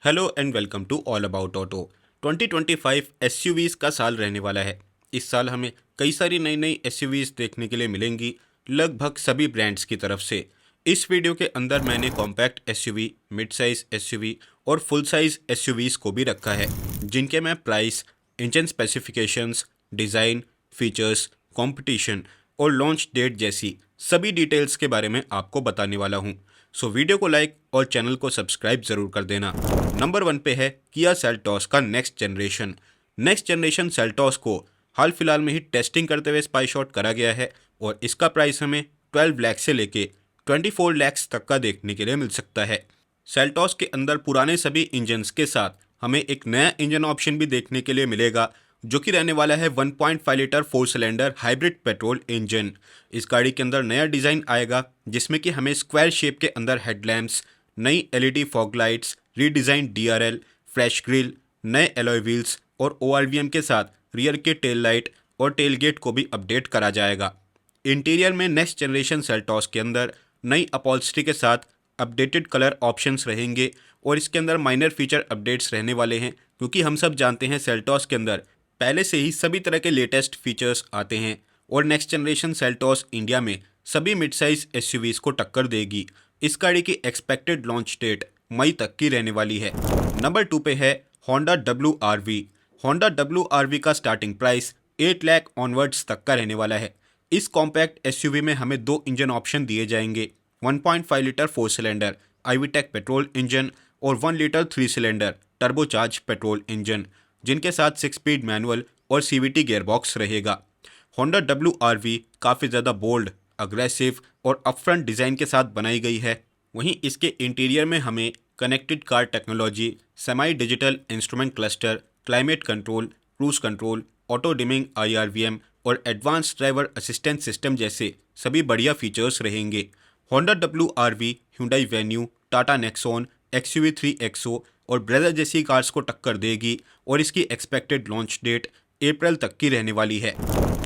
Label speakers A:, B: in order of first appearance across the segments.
A: Hello and welcome to all about auto. 2025 SUVs का साल रहने वाला है। इस साल हमें कई सारी नई नई एसयूवीज़ देखने के लिए मिलेंगी, लगभग सभी ब्रांड्स की तरफ से। इस वीडियो के अंदर मैंने compact SUV, mid size SUV और फुल साइज एसयूवीज़ को भी रखा है, जिनके मैं price, engine specifications, design, features, competition और लॉन्च डेट जैसी सभी डिटेल्स के बारे में आपको बताने वाला हूँ। सो वीडियो को लाइक और चैनल को सब्सक्राइब ज़रूर कर देना। नंबर 1 पे है किया सेल्टॉस का next generation. Next generation Seltos को हाल फिलहाल में ही टेस्टिंग करते हुए स्पाई शॉट करा गया है और इसका प्राइस हमें 12 लाख से लेके 24 लाख तक का देखने के लिए मिल सकता है। सेल्टॉस के अंदर पुराने सभी इंजन्स के साथ हमें एक नया इंजन ऑप्शन भी देखने के लिए मिलेगा, जो कि रहने वाला है 1.5 litre 4 cylinder hybrid petrol engine. इस गाड़ी के अंदर नया डिज़ाइन आएगा, जिसमें कि हमें स्क्वायर शेप के अंदर हेडलैम्प्स, नई LED fog lights, redesign DRL, flash grill, नए एलॉय व्हील्स और ओआरवीएम के साथ रियर के टेल लाइट और टेल गेट को भी अपडेट करा जाएगा। इंटीरियर में नेक्स्ट जनरेशन सेल्टॉस के अंदर नई अपॉल्स्ट्री के साथ अपडेटेड कलर ऑप्शंस रहेंगे और इसके अंदर माइनर फीचर अपडेट्स रहने वाले हैं, क्योंकि हम सब जानते हैं सेल्टॉस के अंदर पहले से ही सभी तरह के लेटेस्ट फीचर्स आते हैं और नेक्स्ट जनरेशन सेल्टॉस इंडिया में सभी मिड साइज एसयूवीज को टक्कर देगी। इस गाड़ी की एक्सपेक्टेड लॉन्च डेट मई तक की रहने वाली है। नंबर 2 पे है होंडा WRV। होंडा WRV का स्टार्टिंग प्राइस 8 लाख ऑनवर्ड्स तक का रहने वाला है। इस कॉम्पैक्ट एसयूवी में हमें दो इंजन ऑप्शन दिए जाएंगे, 1.5 litre 4 cylinder i-VTEC petrol engine और 1 litre 3 cylinder turbocharge petrol engine, जिनके साथ 6 स्पीड मैनुअल और सीवीटी गियरबॉक्स रहेगा। होंडा WRV काफ़ी ज़्यादा बोल्ड, अग्रेसिव और अपफ्रंट डिज़ाइन के साथ बनाई गई है। वहीं इसके इंटीरियर में हमें connected car technology, semi digital instrument cluster, climate control, cruise control, auto dimming IRVM और एडवांस ड्राइवर असिस्टेंट सिस्टम जैसे सभी बढ़िया फीचर्स रहेंगे। Honda WRV Hyundai venue, Tata Nexon, XUV3 एक्सो और ब्रेजा जैसी कार्स को टक्कर देगी और इसकी एक्सपेक्टेड लॉन्च डेट अप्रैल तक की रहने वाली है।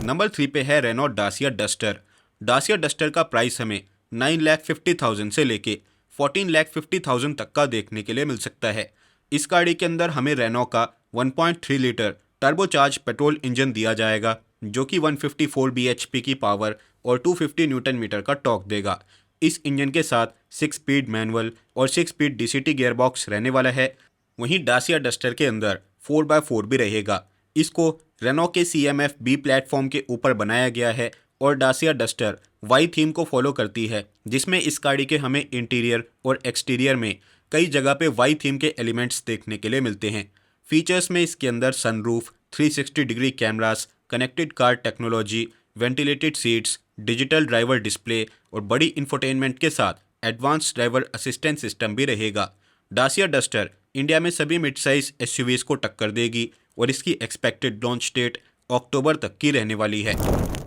A: नंबर 3 पे है Renault Dacia Duster. Dacia Duster का प्राइस हमें 9,50,000 से लेके 14,50,000 तक का देखने के लिए मिल सकता है। इस गाड़ी के अंदर हमें रेनो का 1.3 लीटर टर्बोचार्ज पेट्रोल इंजन दिया जाएगा, जो कि 154 bhp की पावर और 250 न्यूटन मीटर का टॉर्क देगा। इस इंजन के साथ 6 स्पीड मैनुअल और 6 स्पीड DCT गियरबॉक्स रहने वाला है। वहीं डासिया डस्टर के अंदर 4x4 भी रहेगा। इसको रेनो के CMF B प्लेटफॉर्म के ऊपर बनाया गया है और डासिया डस्टर वाई थीम को फॉलो करती है, जिसमें इस गाड़ी के हमें इंटीरियर और एक्सटीरियर में कई जगह पे वाई थीम के एलिमेंट्स देखने के लिए मिलते हैं। फीचर्स में इसके अंदर sunroof, 360 degree cameras, connected car technology, ventilated seats, digital driver display और बड़ी इंफोटेनमेंट के साथ एडवांस ड्राइवर असिस्टेंट सिस्टम भी रहेगा। डासिया डस्टर इंडिया में सभी मिड साइज एसयूवीज को टक्कर देगी और इसकी एक्सपेक्टेड लॉन्च डेट अक्टूबर तक की रहने वाली है।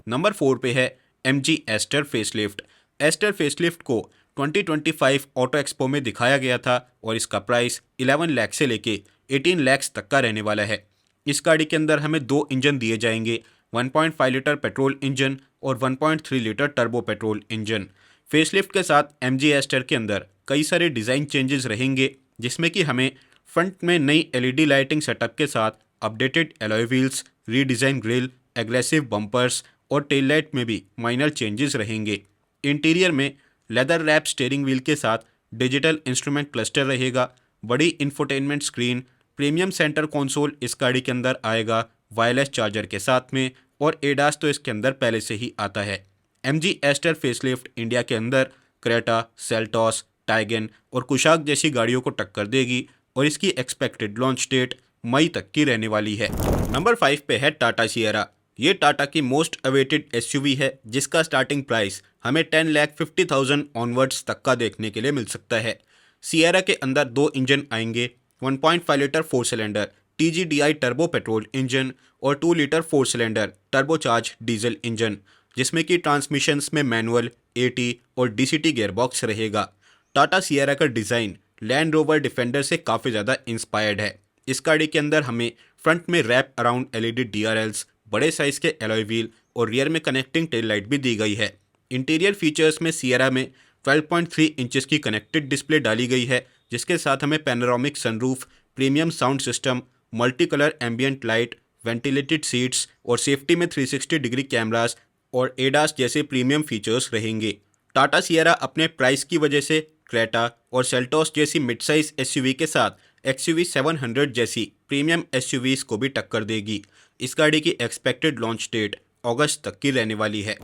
A: नंबर 4 पे है MG Astor facelift. Astor facelift को 2025 ऑटो एक्सपो में दिखाया गया था और इसका प्राइस 11 लाख से लेके 18 लाख तक का रहने वाला है। इस गाड़ी के अंदर हमें दो इंजन दिए जाएंगे, 1.5 लीटर पेट्रोल इंजन और 1.3 litre turbo petrol engine. Facelift के साथ MG एस्टर के अंदर कई सारे डिज़ाइन चेंजेस रहेंगे, जिसमें कि हमें फ्रंट में नई LED लाइटिंग सेटअप के साथ updated alloy wheels, redesign grill, aggressive bumpers और टेल लाइट में भी माइनर चेंजेस रहेंगे। इंटीरियर में लेदर रैप स्टीयरिंग व्हील के साथ डिजिटल इंस्ट्रूमेंट क्लस्टर रहेगा, बड़ी infotainment screen, premium centre console इस गाड़ी के अंदर आएगा वायरलेस चार्जर के साथ में, और एडास तो इसके अंदर पहले से ही आता है। MG एस्टर फेसलिफ्ट इंडिया के अंदर क्रेटा, सेल्टॉस, टाइगन और कुशाक जैसी गाड़ियों को टक्कर देगी और इसकी एक्सपेक्टेड लॉन्च डेट मई तक की रहने वाली है। नंबर 5 पे है टाटा सिएरा। ये टाटा की मोस्ट अवेटेड एसयूवी है, जिसका स्टार्टिंग प्राइस हमें 10,50,000 ऑनवर्ड्स तक का देखने के लिए मिल सकता है। सिएरा के अंदर दो इंजन आएंगे, 1.5 litre 4 cylinder TGDI turbo petrol engine और 2 litre 4 cylinder turbocharge diesel engine, जिसमें कि ट्रांसमिशंस में मैनुअल, AT और DCT गियरबॉक्स रहेगा। टाटा सिएरा का डिज़ाइन लैंड रोवर डिफेंडर से काफ़ी ज़्यादा इंस्पायर्ड है। इस गाड़ी के अंदर हमें फ्रंट में रैप अराउंड LED DRLs, बड़े साइज़ के एलॉय व्हील और रियर में कनेक्टिंग टेल लाइट भी दी गई है। इंटीरियर फीचर्स में सिएरा में 12.3 इंचेस की कनेक्टेड डिस्प्ले डाली गई है, जिसके साथ हमें panoramic sunroof, premium sound system, multi colour ambient light, ventilated seats और सेफ्टी में 360 डिग्री कैमरास और एडास जैसे प्रीमियम फीचर्स रहेंगे। टाटा सियरा अपने प्राइस की वजह से क्रेटा और सेल्टोस जैसी मिड साइज एसयूवी के साथ एक्सयूवी 700 जैसी प्रीमियम एसयूवीज को भी टक्कर देगी। इस गाड़ी की एक्सपेक्टेड लॉन्च डेट अगस्त तक की रहने वाली है।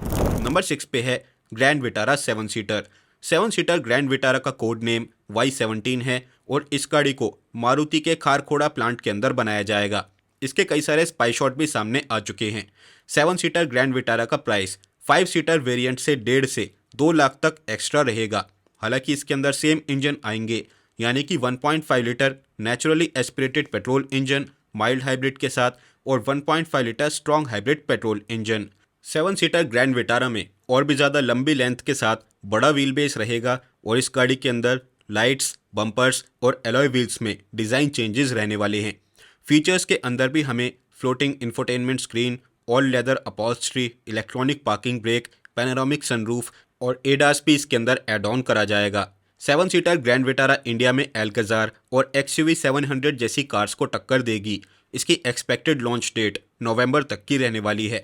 A: नंबर 6 पे है grand Vitara 7 seater. 7 seater grand Vitara का कोड नेम Y17 है और इस गाड़ी को मारुति के खारखोड़ा प्लांट के अंदर बनाया जाएगा। इसके कई सारे स्पाई शॉट भी सामने आ चुके हैं। 7 सीटर ग्रैंड विटारा का प्राइस 5 सीटर वेरिएंट से 1.5 से 2 लाख तक एक्स्ट्रा रहेगा। हालांकि इसके अंदर सेम इंजन आएंगे, यानी कि 1.5 litre naturally aspirated petrol engine mild hybrid के साथ और 1.5 litre strong hybrid petrol engine. 7 seater grand Vitara में और भी ज़्यादा लंबी लेंथ के साथ बड़ा व्हील बेस रहेगा और इस गाड़ी के अंदर लाइट्स, बम्पर्स और एलॉय व्हील्स में डिज़ाइन चेंजेस रहने वाले हैं। फीचर्स के अंदर भी हमें floating infotainment screen, all leather upholstery, electronic parking brake, panoramic sunroof और एडास भी इसके अंदर एड ऑन करा जाएगा। 7 सीटर ग्रैंड विटारा इंडिया में एल्काजार और एक्सयूवी 700 जैसी कार्स को टक्कर देगी। इसकी एक्सपेक्टेड लॉन्च डेट नवंबर तक की रहने वाली है।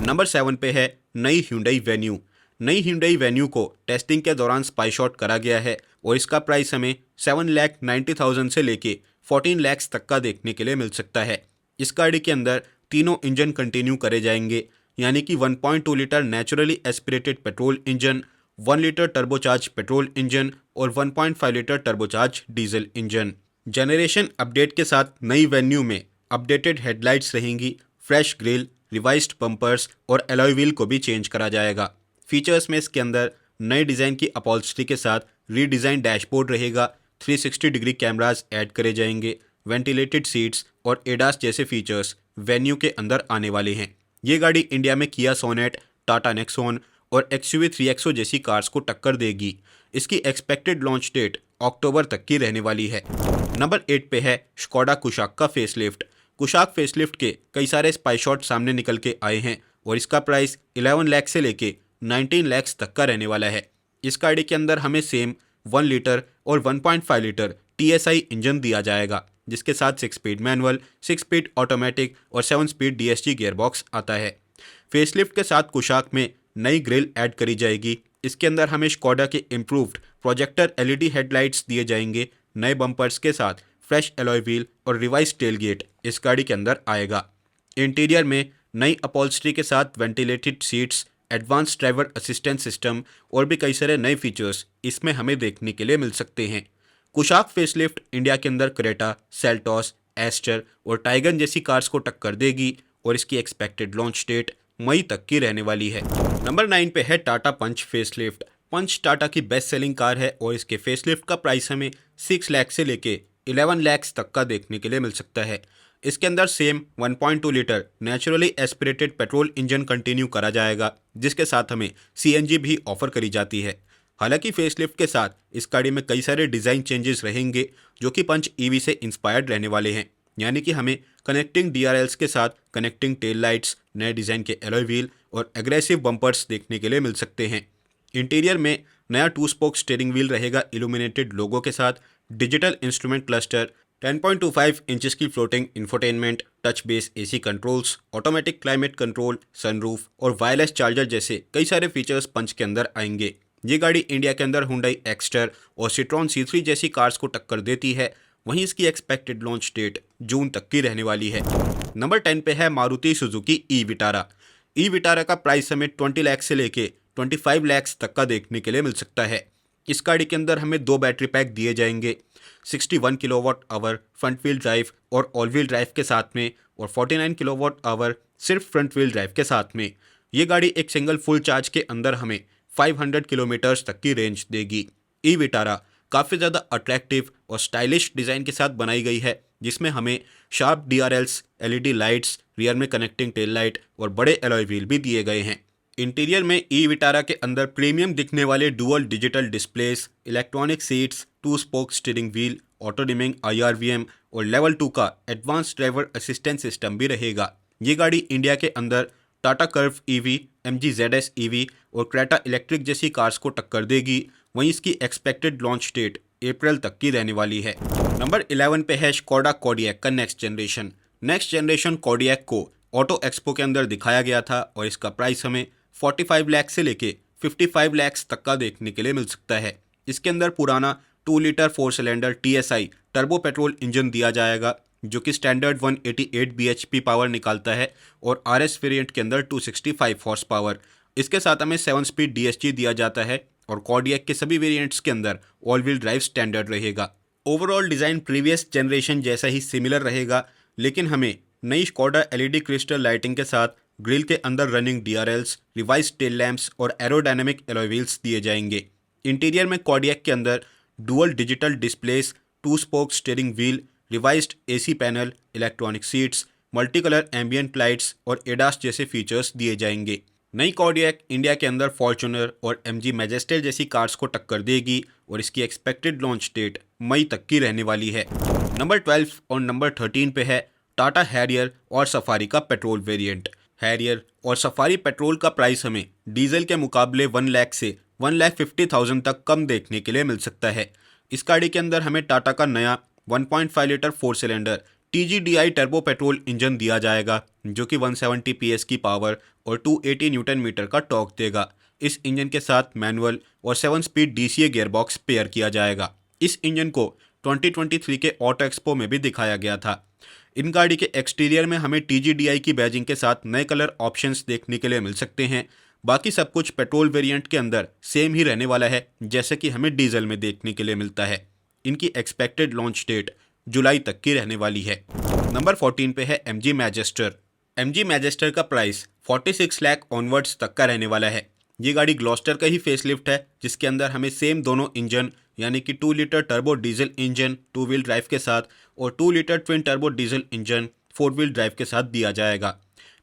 A: नंबर 7 पे है नई Hyundai वेन्यू। नई Hyundai वेन्यू को टेस्टिंग के दौरान स्पाई शॉट करा गया है और इसका प्राइस हमें 7,90,000 से लेके 14 लाख तक का देखने के लिए मिल सकता है। इस गाड़ी के अंदर तीनों इंजन कंटिन्यू करे जाएंगे, यानी कि 1.2 litre naturally aspirated petrol engine, 1 litre turbocharge petrol engine और 1.5 litre turbocharge diesel engine. Generation update के साथ नई वेन्यू में अपडेटेड हेडलाइट्स रहेंगी, फ्रेश ग्रिल, रिवाइज्ड बम्पर्स और एलॉय व्हील को भी चेंज करा जाएगा। फीचर्स में इसके अंदर नए डिज़ाइन की अपॉल्स्ट्री के साथ रीडिज़ाइन डैशबोर्ड रहेगा, 360 डिग्री कैमरास ऐड करे जाएंगे, वेंटिलेटेड सीट्स और एडास जैसे फीचर्स वेन्यू के अंदर आने वाले हैं। ये गाड़ी इंडिया में किया सोनेट, टाटा नेक्सॉन और एक्सयूवी 3XO जैसी कार्स को टक्कर देगी। इसकी एक्सपेक्टेड लॉन्च डेट अक्टूबर तक की रहने वाली है। नंबर 8 पे है स्कोडा कुशाक का फेसलिफ्ट। कुशाक फेसलिफ्ट के कई सारे स्पाई शॉट सामने निकल के आए हैं और इसका प्राइस 11 लाख से लेके 19 लाख तक का रहने वाला है। इस गाड़ी के अंदर हमें सेम 1 लीटर और 1.5 लीटर TSI इंजन दिया जाएगा, जिसके साथ 6 स्पीड मैनुअल, 6 स्पीड ऑटोमेटिक और 7 स्पीड DSG गियरबॉक्स आता है। फेसलिफ्ट के साथ कुशाक में नई ग्रिल ऐड करी जाएगी। इसके अंदर हमें स्कोडा के इम्प्रूव्ड प्रोजेक्टर LED हेडलाइट्स दिए जाएंगे। नए बम्पर्स के साथ फ्रेश एलॉय व्हील और रिवाइज टेलगेट इस गाड़ी के अंदर आएगा। इंटीरियर में नई अपॉल्स्ट्री के साथ ventilated seats, advance driver assistant system और भी कई सारे नए फीचर्स इसमें हमें देखने के लिए मिल सकते हैं। कुशाक फेसलिफ्ट इंडिया के अंदर क्रेटा, सेल्टोस, एस्टर और टाइगन जैसी कार्स को टक्कर देगी और इसकी एक्सपेक्टेड लॉन्च डेट मई तक की रहने वाली है। नंबर 9 पे है टाटा पंच फेसलिफ्ट। पंच टाटा की बेस्ट सेलिंग कार है और इसके फेसलिफ्ट का प्राइस हमें 6 लाख से लेके 11 लाख तक का देखने के लिए मिल सकता है। इसके अंदर same 1.2 litre naturally aspirated petrol engine continue करा जाएगा, जिसके साथ हमें CNG भी ऑफर करी जाती है। हालांकि फेसलिफ्ट के साथ इस गाड़ी में कई सारे डिज़ाइन चेंजेस रहेंगे जो कि पंच EV से इंस्पायर्ड रहने वाले हैं, यानी कि हमें कनेक्टिंग DRLs के साथ कनेक्टिंग टेल लाइट्स, नए डिज़ाइन के एलॉय व्हील और एग्रेसिव बम्पर्स देखने के लिए मिल सकते हैं। इंटीरियर में नया 2 स्पोक स्टीयरिंग व्हील रहेगा इल्यूमिनेटेड लोगो के साथ, डिजिटल इंस्ट्रूमेंट क्लस्टर, 10.25 इंचेस की floating infotainment, touch base AC controls, automatic climate control, sunroof और वायरलेस चार्जर जैसे कई सारे फीचर्स पंच के अंदर आएंगे। ये गाड़ी इंडिया के अंदर Hyundai एक्स्टर और Citroen C3 जैसी कार्स को टक्कर देती है। वहीं इसकी एक्सपेक्टेड लॉन्च डेट जून तक की रहने वाली है। नंबर 10 पे है मारुति सुजुकी ई-विटारा। ई-विटारा का प्राइस हमें 20 लाख से लेके 25 लाख तक का देखने के लिए मिल सकता है। इस गाड़ी के अंदर हमें 2 बैटरी पैक दिए जाएंगे, 61 kilowatt hour front wheel drive और ऑल व्हील ड्राइव के साथ में और 49 किलोवाट आवर सिर्फ फ्रंट व्हील ड्राइव के साथ में। ये गाड़ी एक सिंगल फुल चार्ज के अंदर हमें 500 किलोमीटर्स तक की रेंज देगी। ई-विटारा काफ़ी ज़्यादा अट्रैक्टिव और स्टाइलिश डिज़ाइन के साथ बनाई गई है, जिसमें हमें sharp DRLs, LED lights, rear में कनेक्टिंग टेल लाइट और बड़े एलॉय व्हील भी दिए गए हैं। इंटीरियर में ई-विटारा के अंदर प्रीमियम दिखने वाले dual digital displace, electronic seats, 2 spoke steering wheel, auto dimming IRVM और लेवल 2 का एडवांस ड्राइवर असिस्टेंट सिस्टम भी रहेगा। ये गाड़ी इंडिया के अंदर Tata curve EV, MG ZS EV और क्रेटा इलेक्ट्रिक जैसी कार्स को टक्कर देगी। वहीं इसकी एक्सपेक्टेड लॉन्च डेट अप्रैल तक की रहने वाली है। नंबर 11 पे है स्कोडा कोडियक का नेक्स्ट जनरेशन कोडियक को ऑटो एक्सपो के अंदर दिखाया गया था और इसका प्राइस हमें 45 लाख से लेके 55 लाख तक का देखने के लिए मिल सकता है। इसके अंदर पुराना 2 litre 4 cylinder TSI turbo petrol engine दिया जाएगा जो कि स्टैंडर्ड 188 bhp पावर निकालता है और RS वेरिएंट के अंदर 265 हॉर्स पावर। इसके साथ हमें 7 स्पीड DSG दिया जाता है और कोडियक के सभी वेरिएंट्स के अंदर ऑल व्हील ड्राइव स्टैंडर्ड रहेगा। ओवरऑल डिज़ाइन प्रीवियस जनरेशन जैसा ही सिमिलर रहेगा, लेकिन हमें नई स्कोडा LED क्रिस्टल लाइटिंग के साथ ग्रिल के अंदर running DRLs, revise tail lamps और एरोडायनेमिक एलॉय व्हील्स दिए जाएंगे। इंटीरियर में कोडियक के अंदर dual digital displace, 2 spoke steering wheel, revised AC panel, electronic seats, multi colour ambient lights और एडास जैसे फीचर्स दिए जाएंगे। नई कोडियक इंडिया के अंदर फॉर्च्यूनर और MG मैजेस्टर जैसी कार्स को टक्कर देगी और इसकी एक्सपेक्टेड लॉन्च डेट मई तक की रहने वाली है। नंबर 12 और नंबर 13 पे है टाटा हैरियर और सफारी का पेट्रोल वेरिएंट। हैरियर और सफारी पेट्रोल का प्राइस हमें डीजल के मुकाबले 1 लाख से 1,50,000 तक कम देखने के लिए मिल सकता है। इस गाड़ी के अंदर हमें टाटा का नया 1.5 litre 4 cylinder TGDI turbo petrol engine दिया जाएगा जो कि 170 PS की पावर और 280 न्यूटन मीटर का टॉर्क देगा। इस इंजन के साथ मैनुअल और 7 स्पीड DCA गियरबॉक्स पेयर किया जाएगा। इस इंजन को 2023 के ऑटो एक्सपो में भी दिखाया गया था। इन गाड़ी के एक्सटीरियर में हमें TGDI की बैजिंग के साथ नए कलर ऑप्शंस देखने के लिए मिल सकते हैं। बाकी सब कुछ पेट्रोल वेरिएंट के अंदर सेम ही रहने वाला है जैसे कि हमें डीजल में देखने के लिए मिलता है। इनकी एक्सपेक्टेड लॉन्च डेट जुलाई तक की रहने वाली है। नंबर 14 पे है MG मैजेस्टर। MG मैजेस्टर का प्राइस 46 लाख ऑनवर्ड्स तक का रहने वाला है। ये गाड़ी ग्लॉस्टर का ही फेसलिफ्ट है जिसके अंदर हमें सेम दोनों इंजन यानी कि 2 litre turbo diesel engine 2 wheel drive के साथ और 2 litre twin turbo diesel engine 4 wheel drive के साथ दिया जाएगा।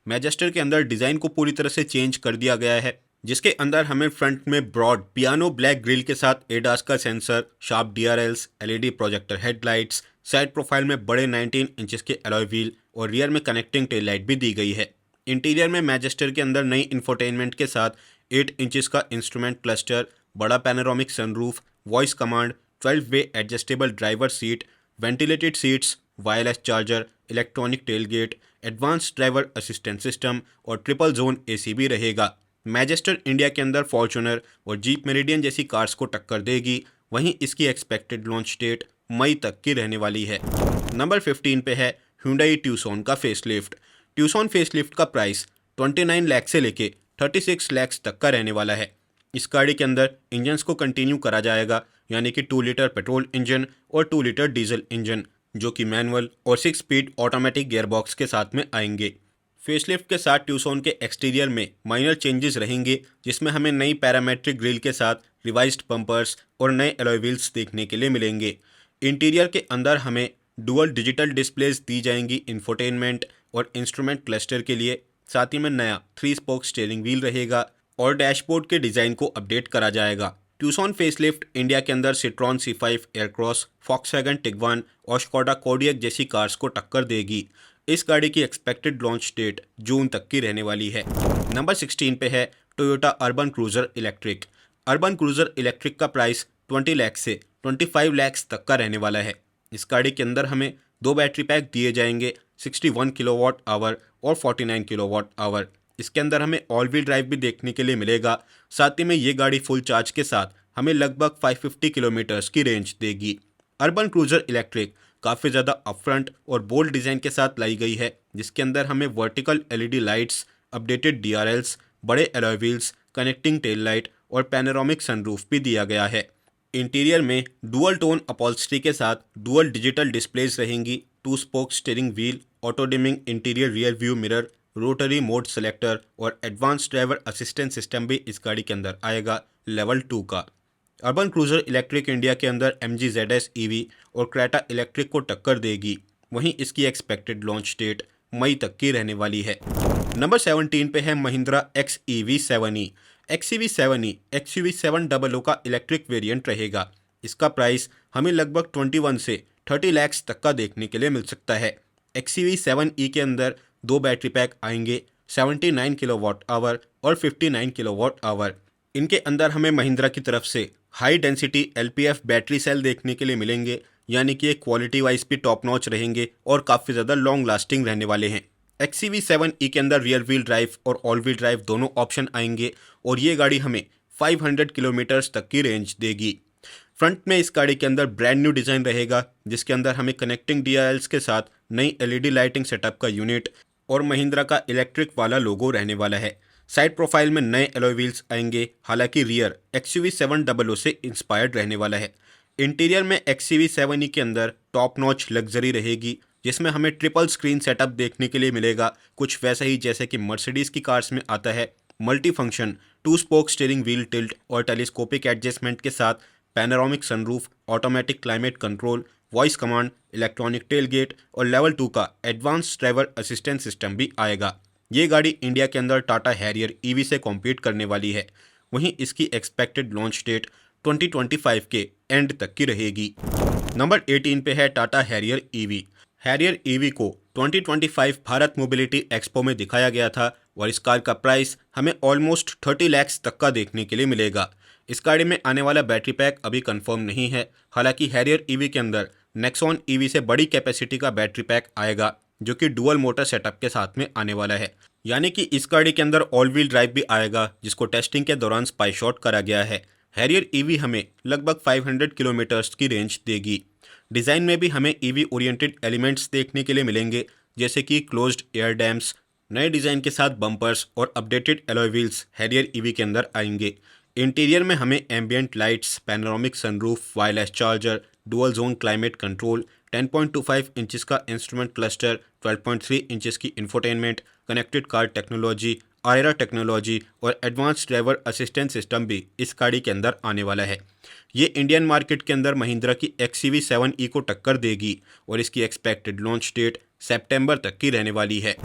A: मैजेस्टर के अंदर डिज़ाइन को पूरी तरह से चेंज कर दिया गया है जिसके अंदर हमें फ्रंट में ब्रॉड पियानो ब्लैक ग्रिल के साथ एडास का sensor, sharp DRLs, LED projector headlights, side profile में बड़े 19 इंचेस के अलॉय व्हील और रियर में कनेक्टिंग टेल लाइट भी दी गई है। इंटीरियर में मैजेस्टर के अंदर नई इंफोटेनमेंट के साथ 8 इंचेस का इंस्ट्रूमेंट क्लस्टर, बड़ा पैनोरामिक सनरूफ, वॉइस कमांड, 12 वे adjustable driver seat, ventilated seats, wireless charger, electronic tailgate, advance driver assistant system और ट्रिपल जोन AC भी रहेगा। मैजेस्टर इंडिया के अंदर फॉर्च्यूनर और जीप मेरिडियन जैसी कार्स को टक्कर देगी, वहीं इसकी एक्सपेक्टेड लॉन्च डेट मई तक की रहने वाली है। नंबर 15 पे है Hyundai ट्यूसॉन का फेसलिफ्ट। ट्यूसॉन फेसलिफ्ट का प्राइस 29 लाख से लेके 36 लाख तक का रहने वाला है। इस गाड़ी के अंदर इंजन्स को कंटिन्यू करा जाएगा यानी कि 2 लीटर पेट्रोल इंजन और 2 लीटर डीजल इंजन जो कि मैनुअल और 6 स्पीड ऑटोमेटिक गियरबॉक्स के साथ में आएंगे। फेसलिफ्ट के साथ ट्यूसॉन के एक्सटीरियर में माइनर चेंजेस रहेंगे जिसमें हमें नई पैरामेट्रिक ग्रिल के साथ रिवाइज्ड बम्पर्स और नए अलॉय व्हील्स देखने के लिए मिलेंगे। इंटीरियर के अंदर हमें डुअल डिजिटल डिस्प्लेस दी जाएंगी इंफोटेनमेंट और इंस्ट्रूमेंट क्लस्टर के लिए। साथ ही में नया 3 स्पोक स्टीयरिंग व्हील रहेगा और डैशबोर्ड के डिज़ाइन को अपडेट करा जाएगा। ट्यूसॉन फेसलिफ्ट इंडिया के अंदर सिट्रॉन C5 एयरक्रॉस, फॉक्सवैगन टिगवान और स्कोडा कोडियक जैसी कार्स को टक्कर देगी। इस गाड़ी की एक्सपेक्टेड लॉन्च डेट जून तक की रहने वाली है। नंबर 16 पे है Toyota urban cruiser electric. Urban cruiser electric का प्राइस 20 लाख से 25 लाख तक का रहने वाला है। इस गाड़ी के अंदर हमें 2 बैटरी पैक दिए जाएंगे, 61 किलोवाट आवर और 49 किलोवाट आवर। इसके अंदर हमें ऑल व्हील ड्राइव भी देखने के लिए मिलेगा। साथ ही में ये गाड़ी फुल चार्ज के साथ हमें लगभग 550 किलोमीटर्स की रेंज देगी। अर्बन क्रूजर इलेक्ट्रिक काफ़ी ज़्यादा अपफ्रंट और बोल्ड डिज़ाइन के साथ लाई गई है जिसके अंदर हमें vertical LED lights, updated DRLs, बड़े alloy wheels, connecting tail light और पैनोरामिक सनरूफ भी दिया गया है। इंटीरियर में डुअल टोन अपॉल्स्ट्री के साथ डुअल डिजिटल डिस्प्लेस रहेंगी, 2 spoke steering wheel, auto dimming interior rear view mirror, rotary mode selector और एडवांस ड्राइवर असिस्टेंट सिस्टम भी इस गाड़ी के अंदर आएगा लेवल 2 का। अर्बन क्रूजर इलेक्ट्रिक इंडिया के अंदर MG ZS EV और क्रेटा इलेक्ट्रिक को टक्कर देगी, वहीं इसकी एक्सपेक्टेड लॉन्च डेट मई तक की रहने वाली है। नंबर 17 पे है महिंद्रा XEV7e। XEV7e XUV 700 का इलेक्ट्रिक वेरिएंट रहेगा। इसका प्राइस हमें लगभग 21 से 30 लाख तक का देखने के लिए मिल सकता है। XEV7e के अंदर 2 बैटरी पैक आएंगे, 79 किलोवाट आवर और 59 किलोवाट आवर। इनके अंदर हमें महिंद्रा की तरफ से high density LPF battery cell देखने के लिए मिलेंगे, यानी कि ये क्वालिटी वाइज भी टॉप नॉच रहेंगे और काफ़ी ज़्यादा लॉन्ग लास्टिंग रहने वाले हैं। XCV7E के अंदर रियर व्हील ड्राइव और ऑल व्हील ड्राइव दोनों ऑप्शन आएंगे और ये गाड़ी हमें 500 किलोमीटर्स तक की रेंज देगी। फ्रंट में इस गाड़ी के अंदर ब्रांड न्यू डिज़ाइन रहेगा, जिसके अंदर हमें कनेक्टिंग DRLs के साथ नई LED लाइटिंग सेटअप का यूनिट और महिंद्रा का इलेक्ट्रिक वाला लोगो रहने वाला है। साइड प्रोफाइल में नए एलॉय व्हील्स आएंगे, हालांकि रियर XUV700 से इंस्पायर्ड रहने वाला है। इंटीरियर में XCV7E के अंदर टॉप नॉच लग्जरी रहेगी, जिसमें हमें ट्रिपल स्क्रीन सेटअप देखने के लिए मिलेगा, कुछ वैसा ही जैसे कि मर्सिडीज़ की कार्स में आता है। Multi function 2 spoke steering wheel tilt और टेलीस्कोपिक एडजस्टमेंट के साथ panoramic sunroof, automatic climate control, voice command, electronic tail gate और लेवल 2 का एडवांस ड्राइवर असिस्टेंट सिस्टम भी आएगा। ये गाड़ी इंडिया के अंदर टाटा हैरियर EV से कॉम्पीट करने वाली है। वहीं इसकी एक्सपेक्टेड लॉन्च डेट 2025 के एंड तक की रहेगी। नंबर 18 पे है Tata Harrier EV। Harrier EV को 2025 भारत मोबिलिटी एक्सपो में दिखाया गया था और इस कार का प्राइस हमें ऑलमोस्ट 30 लाख तक का देखने के लिए मिलेगा। इस गाड़ी में आने वाला बैटरी पैक अभी कंफर्म नहीं है, हालांकि हैरियर EV के अंदर नेक्सॉन EV से बड़ी कैपेसिटी का बैटरी पैक आएगा, जो कि डुअल मोटर सेटअप के साथ में आने वाला है। यानी कि इस गाड़ी के अंदर ऑल व्हील ड्राइव भी आएगा, जिसको टेस्टिंग के दौरान स्पाई शॉट करा गया है। हैरियर EV हमें लगभग 500 किलोमीटर्स की रेंज देगी। डिज़ाइन में भी हमें EV ओरिएंटेड एलिमेंट्स देखने के लिए मिलेंगे, जैसे कि क्लोज्ड एयर डैम्स, नए डिज़ाइन के साथ बम्पर्स और updated alloy wheels Harrier EV के अंदर आएंगे। इंटीरियर में हमें ambient lights, panoramic sunroof, wireless charger, dual zone climate control, 10.25 inches का इंस्ट्रूमेंट क्लस्टर, 12.3 इंचेस की infotainment, connected car technology, iRA technology और एडवांस ड्राइवर असिस्टेंट सिस्टम भी इस गाड़ी के अंदर आने वाला है। ये इंडियन मार्केट के अंदर महिंद्रा की XCV7E को टक्कर देगी और इसकी एक्सपेक्टेड लॉन्च डेट सितंबर तक की रहने वाली है।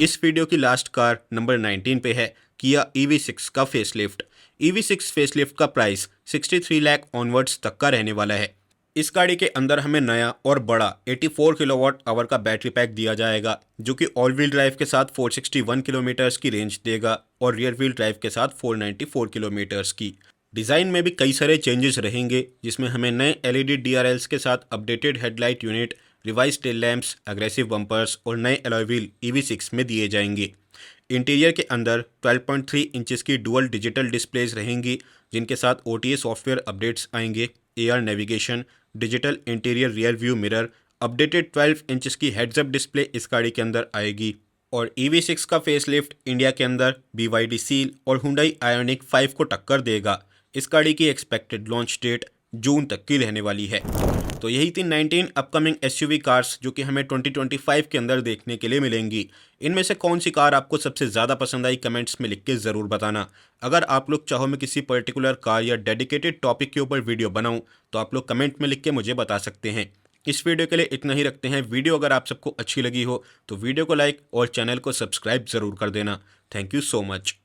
A: इस वीडियो की लास्ट कार नंबर 19 पे है किया EV6 का फेसलिफ्ट। EV6 फेसलिफ्ट का प्राइस 63 लाख ऑनवर्ड्स तक का रहने वाला है। इस गाड़ी के अंदर हमें नया और बड़ा 84 किलोवाट आवर का बैटरी पैक दिया जाएगा, जो कि ऑल व्हील ड्राइव के साथ 461 किलोमीटर्स की रेंज देगा और रियर व्हील ड्राइव के साथ 494 किलोमीटर्स की। डिज़ाइन में भी कई सारे चेंजेस रहेंगे, जिसमें हमें नए LED DRLs के साथ updated headlight unit, revise tail lamps, aggressive bumpers और नए एलॉय व्हील EV6 में दिए जाएंगे। इंटीरियर के अंदर 12.3 इंचेस की डुअल डिजिटल डिस्प्लेज रहेंगी, जिनके साथ OTA सॉफ्टवेयर अपडेट्स आएंगे, AR navigation, digital interior rear view mirror, updated 12 inches की हेड्स अप डिस्प्ले इस गाड़ी के अंदर आएगी। और EV6 का फेसलिफ्ट इंडिया के अंदर BYD सील और हुंडई आयोनिक 5 को टक्कर देगा। इस गाड़ी की एक्सपेक्टेड लॉन्च डेट जून तक की रहने वाली है। तो यही थी 19 अपकमिंग SUV कार्स जो कि हमें 2025 के अंदर देखने के लिए मिलेंगी। इनमें से कौन सी कार आपको सबसे ज़्यादा पसंद आई, कमेंट्स में लिख के ज़रूर बताना। अगर आप लोग चाहो मैं किसी पर्टिकुलर कार या डेडिकेटेड टॉपिक के ऊपर वीडियो बनाऊं, तो आप लोग कमेंट में लिख के मुझे बता सकते हैं। इस वीडियो के लिए इतना ही रखते हैं। वीडियो अगर आप सबको अच्छी लगी हो तो वीडियो को लाइक और चैनल को सब्सक्राइब ज़रूर कर देना। Thank you so much.